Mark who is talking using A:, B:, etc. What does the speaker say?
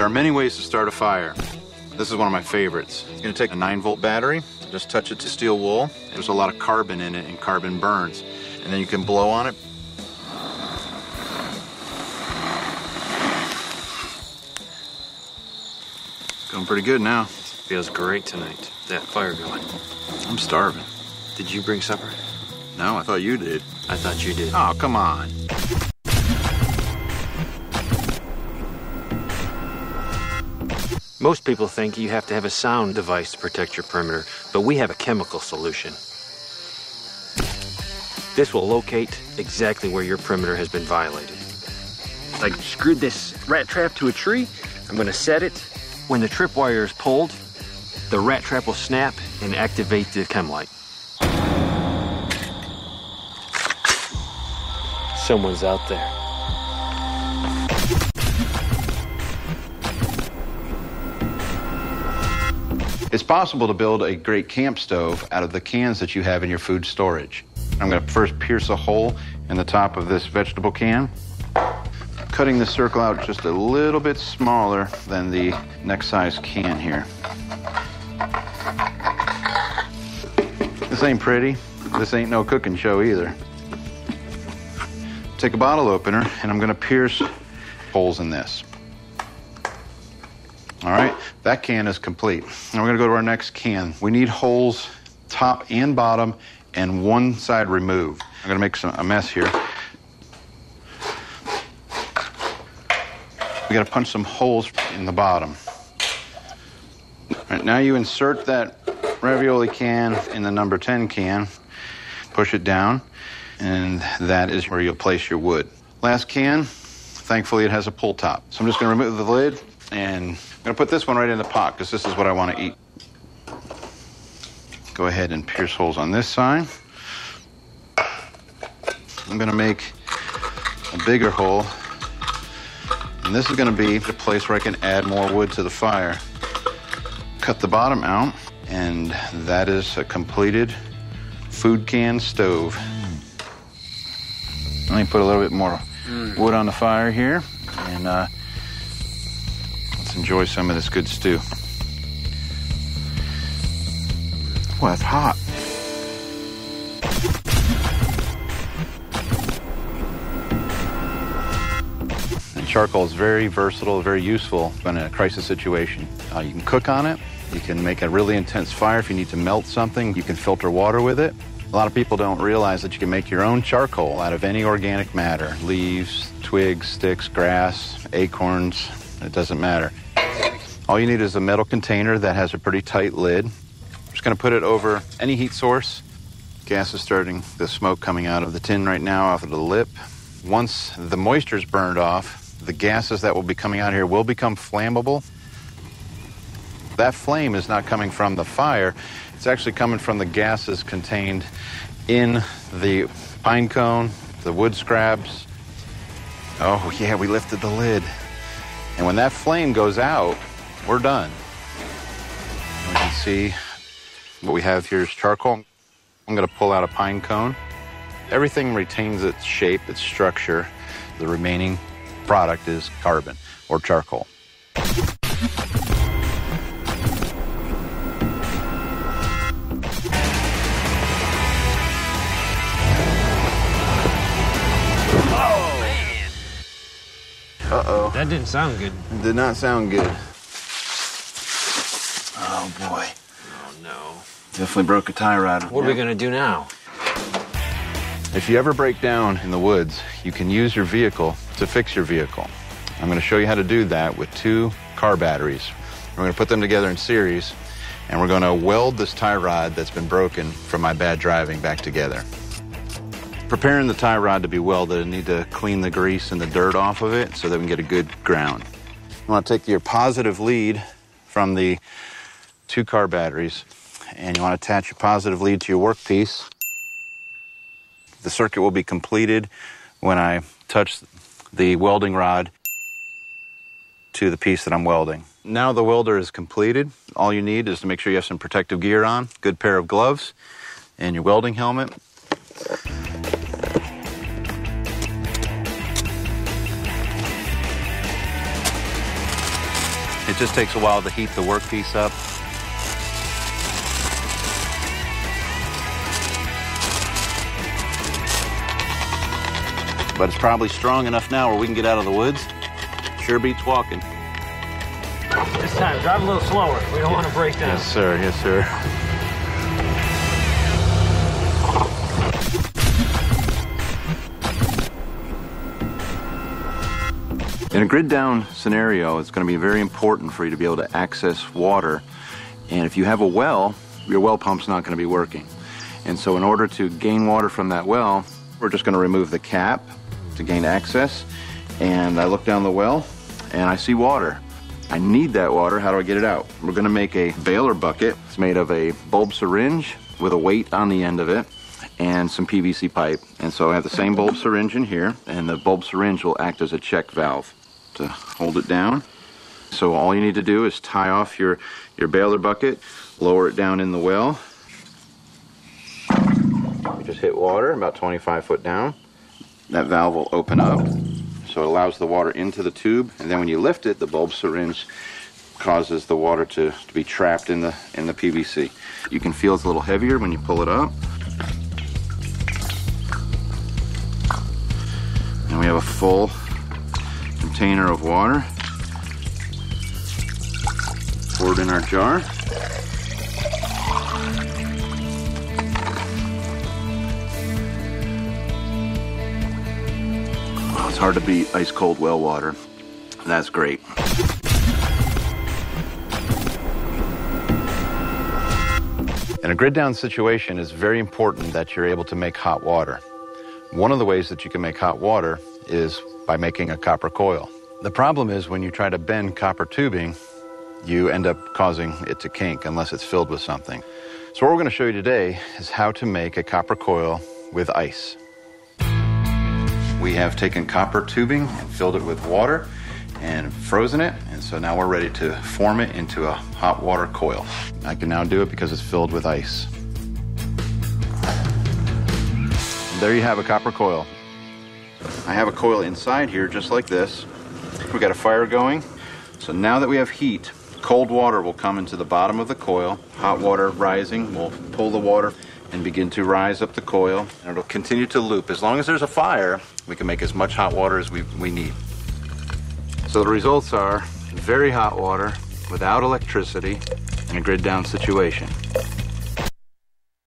A: are many ways to start a fire. This is one of my favorites. You're going to take a 9-volt battery, just touch it to steel wool. There's a lot of carbon in it, and carbon burns. And then you can blow on it. Going pretty good now.
B: Feels great tonight. That fire going.
A: I'm starving.
B: Did you bring supper?
A: No, I thought you did.
B: I thought you did.
A: Oh, come on.
B: Most people think you have to have a sound device to protect your perimeter, but we have a chemical solution. This will locate exactly where your perimeter has been violated. I screwed this rat trap to a tree. I'm going to set it. When the tripwire is pulled, the rat trap will snap and activate the chem light. Someone's out there.
A: It's possible to build a great camp stove out of the cans that you have in your food storage. I'm going to first pierce a hole in the top of this vegetable can, cutting the circle out just a little bit smaller than the next size can here. This ain't pretty. This ain't no cooking show either. Take a bottle opener, and I'm going to pierce holes in this. All right, that can is complete. Now we're going to go to our next can. We need holes top and bottom and one side removed. I'm going to make a mess here. We got to punch some holes in the bottom. All right, now you insert that ravioli can in the number 10 can, push it down, and that is where you'll place your wood. Last can, thankfully it has a pull top. So I'm just going to remove the lid, and I'm going to put this one right in the pot because this is what I want to eat. Go ahead and pierce holes on this side. I'm going to make a bigger hole, and this is going to be the place where I can add more wood to the fire. Cut the bottom out, and that is a completed food can stove. Let me put a little bit more wood on the fire here, and let's enjoy some of this good stew. Well, that's hot. And charcoal is very versatile, very useful in a crisis situation. You can cook on it. You can make a really intense fire if you need to melt something. You can filter water with it. A lot of people don't realize that you can make your own charcoal out of any organic matter. Leaves, twigs, sticks, grass, acorns, it doesn't matter. All you need is a metal container that has a pretty tight lid. I'm just going to put it over any heat source. Gas is starting, the smoke coming out of the tin right now off of the lip. Once the moisture's burned off, the gases that will be coming out here will become flammable. That flame is not coming from the fire. It's actually coming from the gases contained in the pine cone, the wood scraps. Oh, yeah, we lifted the lid. And when that flame goes out, we're done. You can see what we have here is charcoal. I'm going to pull out a pine cone. Everything retains its shape, its structure. The remaining product is carbon or charcoal. Uh-oh.
B: That didn't sound good.
A: It did not sound good. Oh, boy.
B: Oh, no.
A: Definitely broke a tie rod.
B: What are we going to do now?
A: If you ever break down in the woods, you can use your vehicle to fix your vehicle. I'm going to show you how to do that with 2 car batteries. We're going to put them together in series, and we're going to weld this tie rod that's been broken from my bad driving back together. Preparing the tie rod to be welded, I need to clean the grease and the dirt off of it so that we can get a good ground. You want to take your positive lead from the 2 car batteries, and you want to attach your positive lead to your workpiece. The circuit will be completed when I touch the welding rod to the piece that I'm welding. Now the welder is completed. All you need is to make sure you have some protective gear on, good pair of gloves, and your welding helmet. It just takes a while to heat the workpiece up. But it's probably strong enough now where we can get out of the woods. Sure beats walking.
B: This time, drive a little slower. We don't want to break down.
A: Yes, sir. Yes, sir. In a grid down scenario, it's going to be very important for you to be able to access water. And if you have a well, your well pump's not going to be working. And so in order to gain water from that well, we're just going to remove the cap to gain access. And I look down the well and I see water. I need that water. How do I get it out? We're going to make a baler bucket. It's made of a bulb syringe with a weight on the end of it and some PVC pipe. And so I have the same bulb syringe in here, and the bulb syringe will act as a check valve to hold it down. So all you need to do is tie off your baler bucket, lower it down in the well. You just hit water about 25 foot down. That valve will open up, so it allows the water into the tube, and then when you lift it, the bulb syringe causes the water to be trapped in the PVC. You can feel it's a little heavier when you pull it up. And we have a full container of water. Pour it in our jar. Oh, it's hard to beat ice cold well water. That's great. In a grid down situation, it's very important that you're able to make hot water. One of the ways that you can make hot water is by making a copper coil. The problem is when you try to bend copper tubing, you end up causing it to kink unless it's filled with something. So what we're going to show you today is how to make a copper coil with ice. We have taken copper tubing and filled it with water and frozen it, and so now we're ready to form it into a hot water coil. I can now do it because it's filled with ice. And there you have a copper coil. I have a coil inside here just like this. We've got a fire going, so now that we have heat, cold water will come into the bottom of the coil. Hot water rising will pull the water and begin to rise up the coil, and it'll continue to loop. As long as there's a fire, we can make as much hot water as we need. So the results are very hot water without electricity in a grid down situation.